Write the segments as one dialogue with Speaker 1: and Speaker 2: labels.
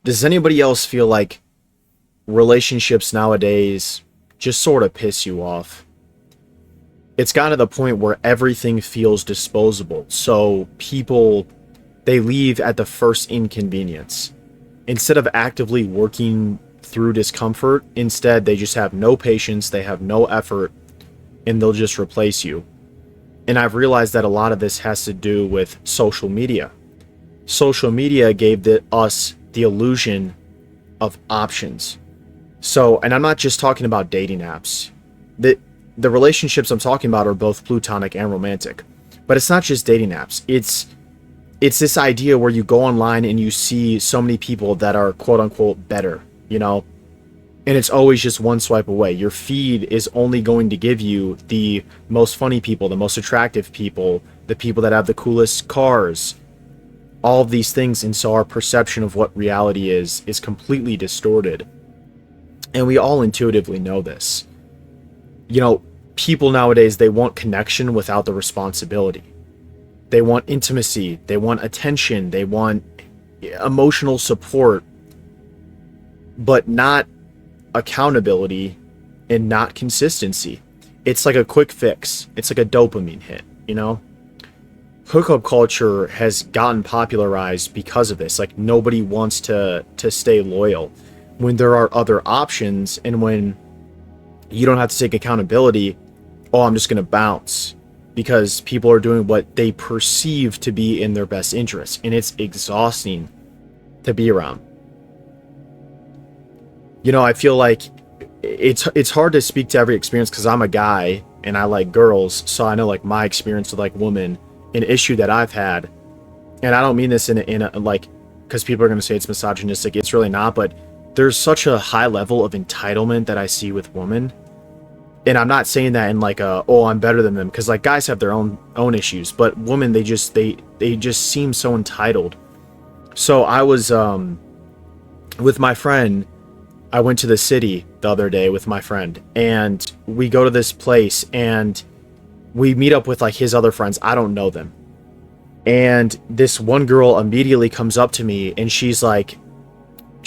Speaker 1: Does anybody else feel like relationships nowadays just sort of piss you off? It's gotten to the point where everything feels disposable. So people, they leave at the first inconvenience. Instead of actively working through discomfort, instead they just have no patience, they have no effort, and they'll just replace you. And I've realized that a lot of this has to do with social media. Social media gave us the illusion of options. So, and I'm not just talking about dating apps. The relationships I'm talking about are both platonic and romantic. But it's not just dating apps. It's this idea where you go online and you see so many people that are quote unquote better, you know? And it's always just one swipe away. Your feed is only going to give you the most funny people, the most attractive people, the people that have the coolest cars, all of these things. And so our perception of what reality is completely distorted. And we all intuitively know this. You know, people nowadays, they want connection without the responsibility. They want intimacy, they want attention, they want emotional support, but not accountability and not consistency. It's like a quick fix. It's like a dopamine hit, you know? Hookup culture has gotten popularized because of this. Like, nobody wants to stay loyal when there are other options, and when you don't have to take accountability. Oh, I'm just going to bounce because people are doing what they perceive to be in their best interest, and it's exhausting to be around. You know, I feel like it's hard to speak to every experience because I'm a guy and I like girls, so I know like my experience with like women, an issue that I've had, and I don't mean this in a like, because people are going to say it's misogynistic. It's really not, but there's such a high level of entitlement that I see with women. And I'm not saying that in like a, oh, I'm better than them, because like guys have their own issues, but women, they just seem so entitled. So I was with my friend, I went to the city the other day with my friend, and we go to this place and we meet up with like his other friends. I don't know them. And this one girl immediately comes up to me and she's like,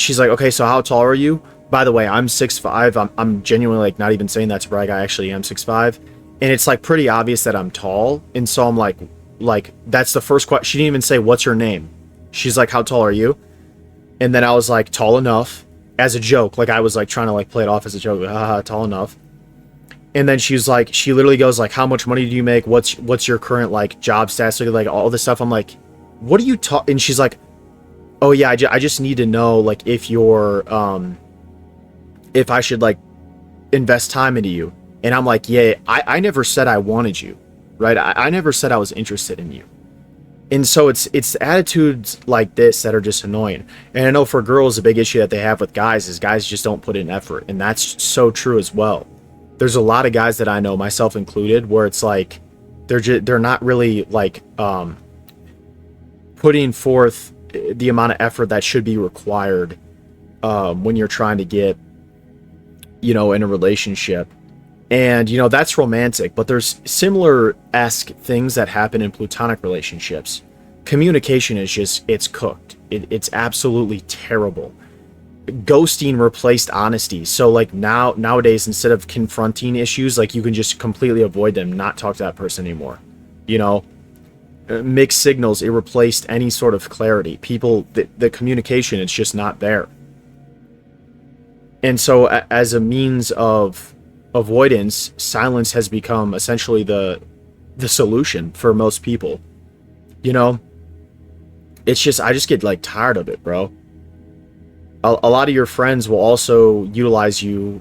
Speaker 1: okay, so how tall are you? By the way, I'm 6'5". I'm genuinely like not even saying that to brag. I actually am 6'5". And it's like pretty obvious that I'm tall. And so I'm like that's the first question. She didn't even say, what's your name? She's like, how tall are you? And then I was like, tall enough, as a joke. Like I was like trying to like play it off as a joke. Haha, tall enough. And then she's like, she literally goes like, how much money do you make? What's your current like job status? Like all this stuff. I'm like, what are you talking? And she's like, oh yeah, I just need to know like if you're, if I should like invest time into you. And I'm like, yeah, I never said I wanted you, right? I never said I was interested in you. And so it's attitudes like this that are just annoying. And I know for girls, a big issue that they have with guys is guys just don't put in effort. And that's so true as well. There's a lot of guys that I know, myself included, where it's like they're not really like putting forth the amount of effort that should be required when you're trying to get, you know, in a relationship. And, you know, that's romantic, but there's similar-esque things that happen in platonic relationships. Communication is just, it's cooked. It's absolutely terrible. Ghosting replaced honesty. So like nowadays, instead of confronting issues, like you can just completely avoid them, not talk to that person anymore. You know, mixed signals, it replaced any sort of clarity. People, the communication, it's just not there. And so as a means of avoidance, silence has become essentially the solution for most people. You know, it's just, I just get like tired of it, bro. A lot of your friends will also utilize you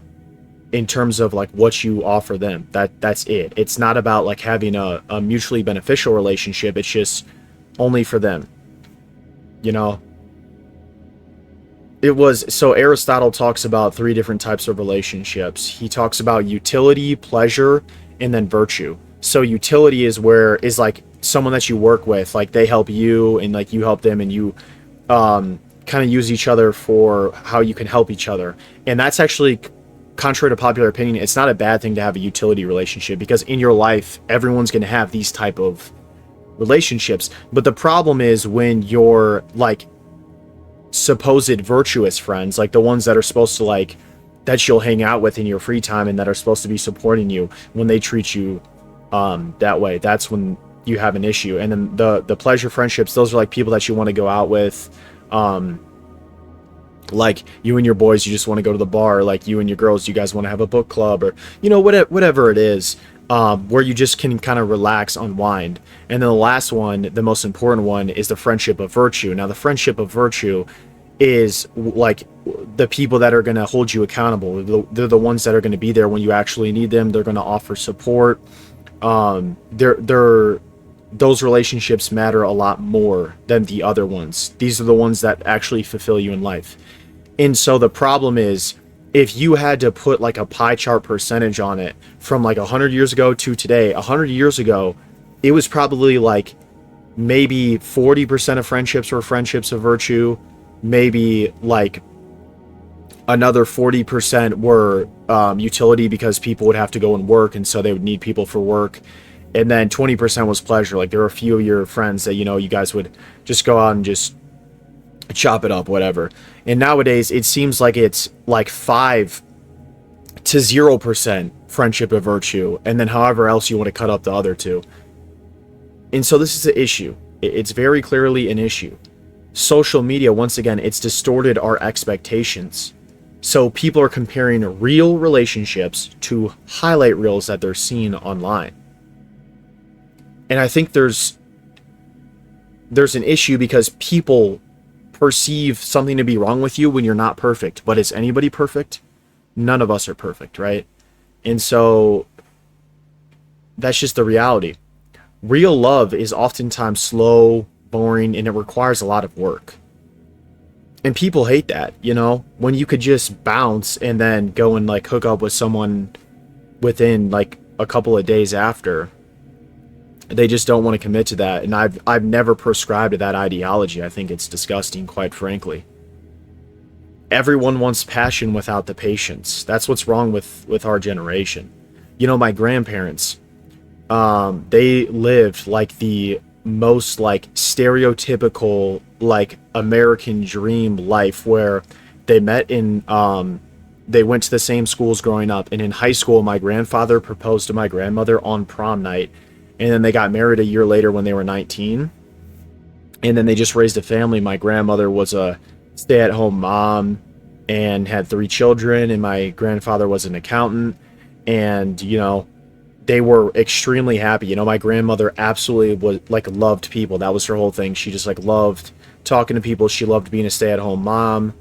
Speaker 1: in terms of like what you offer them. That's it. It's not about like having a mutually beneficial relationship. It's just only for them. You know, so Aristotle talks about 3 different types of relationships. He talks about utility, pleasure, and then virtue. So utility is like someone that you work with, like they help you and like you help them, and you kind of use each other for how you can help each other. And that's actually, contrary to popular opinion, it's not a bad thing to have a utility relationship, because in your life everyone's going to have these type of relationships. But the problem is when you're like supposed virtuous friends, like the ones that are supposed to like that you'll hang out with in your free time and that are supposed to be supporting you, when they treat you that way, that's when you have an issue. And then the pleasure friendships, those are like people that you want to go out with, like you and your boys, you just want to go to the bar, like you and your girls, you guys want to have a book club, or whatever it is, where you just can kind of relax, unwind. And then the last one, the most important one, is the friendship of virtue. Now the friendship of virtue is like the people that are going to hold you accountable. They're the ones that are going to be there when you actually need them. They're going to offer support. Those relationships matter a lot more than the other ones. These are the ones that actually fulfill you in life. And so the problem is, if you had to put like a pie chart percentage on it from like 100 years ago to today, 100 years ago, it was probably like maybe 40% of friendships were friendships of virtue. Maybe like another 40% were utility, because people would have to go and work, and so they would need people for work. And then 20% was pleasure. Like there were a few of your friends that, you guys would just go out and just chop it up, whatever. And nowadays it seems like it's like 5 to 0% friendship of virtue, and then however else you want to cut up the other two. And so this is an issue. It's very clearly an issue. Social media, once again, it's distorted our expectations. So people are comparing real relationships to highlight reels that they're seeing online. And I think there's an issue because people perceive something to be wrong with you when you're not perfect. But is anybody perfect? None of us are perfect, right? And so that's just the reality. Real love is oftentimes slow, boring, and it requires a lot of work. And people hate that, when you could just bounce and then go and like hook up with someone within like a couple of days after. They just don't want to commit to that. And I've never prescribed to that ideology. I think it's disgusting, quite frankly. Everyone wants passion without the patience. That's what's wrong with our generation. My grandparents, they lived like the most like stereotypical like American dream life, where they met in they went to the same schools growing up, and in high school my grandfather proposed to my grandmother on prom night, and then they got married a year later when they were 19, and then they just raised a family. My grandmother was a stay-at-home mom and had 3 children, and my grandfather was an accountant, and they were extremely happy. My grandmother absolutely was like loved people. That was her whole thing. She just like loved talking to people. She loved being a stay-at-home mom.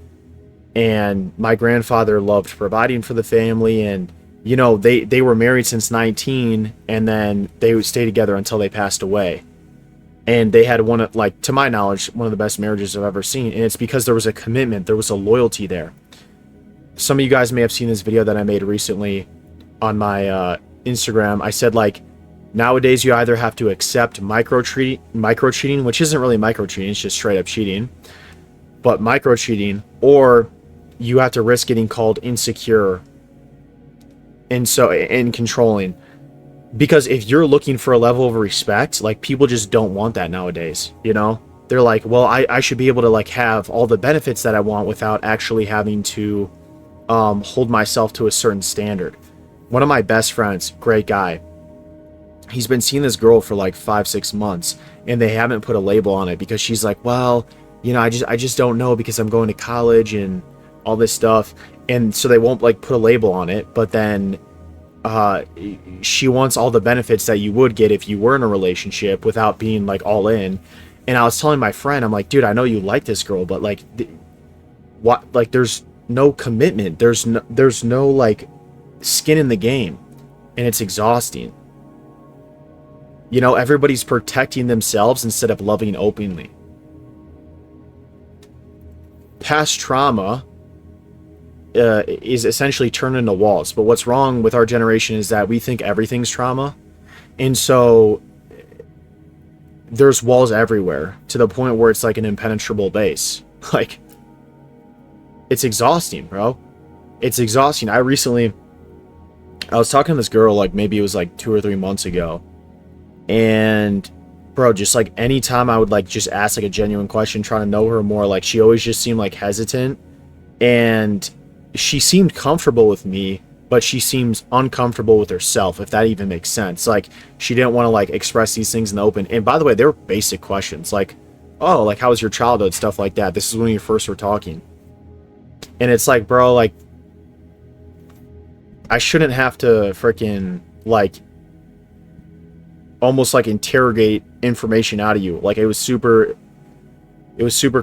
Speaker 1: And my grandfather loved providing for the family. And, they were married since 19, and then they would stay together until they passed away. And they had one of, like, to my knowledge, one of the best marriages I've ever seen. And it's because there was a commitment. There was a loyalty there. Some of you guys may have seen this video that I made recently on my Instagram. I said, like, nowadays you either have to accept micro cheating, which isn't really micro cheating, it's just straight up cheating, but micro cheating, or you have to risk getting called insecure and controlling. Because if you're looking for a level of respect, like, people just don't want that nowadays. They're like, well, I should be able to like have all the benefits that I want without actually having to hold myself to a certain standard. One of my best friends, great guy, he's been seeing this girl for like 5-6 months, and they haven't put a label on it because she's like, well, I just don't know because I'm going to college and all this stuff. And so they won't like put a label on it. But then she wants all the benefits that you would get if you were in a relationship without being like all in. And I was telling my friend, I'm like, dude, I know you like this girl, but like, what? Like, there's no commitment. There's no like skin in the game, and it's exhausting. Everybody's protecting themselves instead of loving openly. Past trauma is essentially turned into walls. But what's wrong with our generation is that we think everything's trauma, and so there's walls everywhere to the point where it's like an impenetrable base. Like, it's exhausting, bro. It's exhausting. I was talking to this girl, like, maybe it was like 2 or 3 months ago, and bro, just like anytime I would like just ask like a genuine question, trying to know her more, like she always just seemed like hesitant, and she seemed comfortable with me, but she seems uncomfortable with herself, if that even makes sense. Like she didn't want to like express these things in the open. And by the way, they were basic questions like, oh, like how was your childhood, stuff like that. This is when you first were talking. And it's like, bro, like I shouldn't have to freaking like almost like interrogate information out of you. Like it was super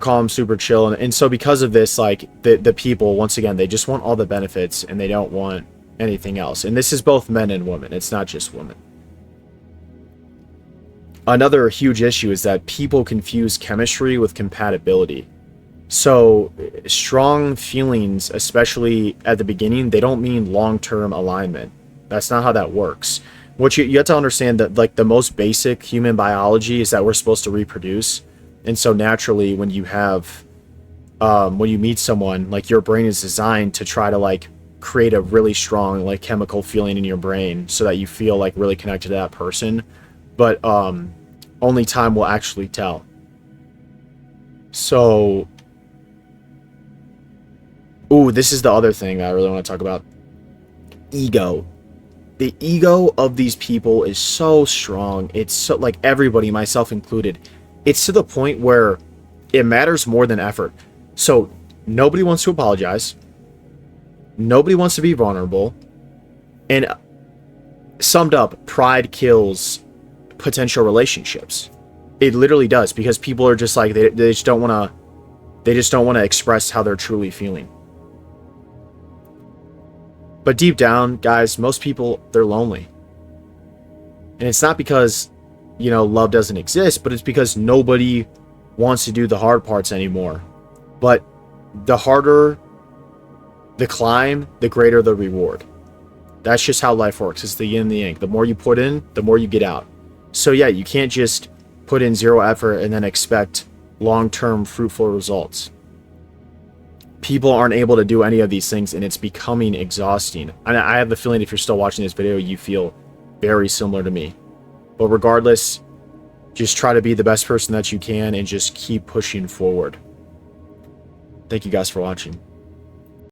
Speaker 1: calm, super chill. And so because of this, like the people, once again, they just want all the benefits and they don't want anything else. And this is both men and women. It's not just women. Another huge issue is that people confuse chemistry with compatibility. So strong feelings, especially at the beginning, they don't mean long-term alignment. That's not how that works. What you have to understand that like the most basic human biology is that we're supposed to reproduce. And so naturally when you have when you meet someone, like your brain is designed to try to like create a really strong like chemical feeling in your brain so that you feel like really connected to that person. But only time will actually tell. So ooh, this is the other thing I really want to talk about. Ego. The ego of these people is so strong. It's so, like everybody, myself included, it's to the point where it matters more than effort. So nobody wants to apologize. Nobody wants to be vulnerable. And summed up, pride kills potential relationships. It literally does, because people are just like, they just don't want to express how they're truly feeling. But deep down, guys, most people, they're lonely. And it's not because, you know, love doesn't exist, but it's because nobody wants to do the hard parts anymore. But the harder the climb, the greater the reward. That's just how life works. It's the yin and the yang. The more you put in, the more you get out. So yeah, you can't just put in zero effort and then expect long-term fruitful results. People aren't able to do any of these things, and it's becoming exhausting. And I have the feeling if you're still watching this video, you feel very similar to me. But regardless, just try to be the best person that you can and just keep pushing forward. Thank you guys for watching.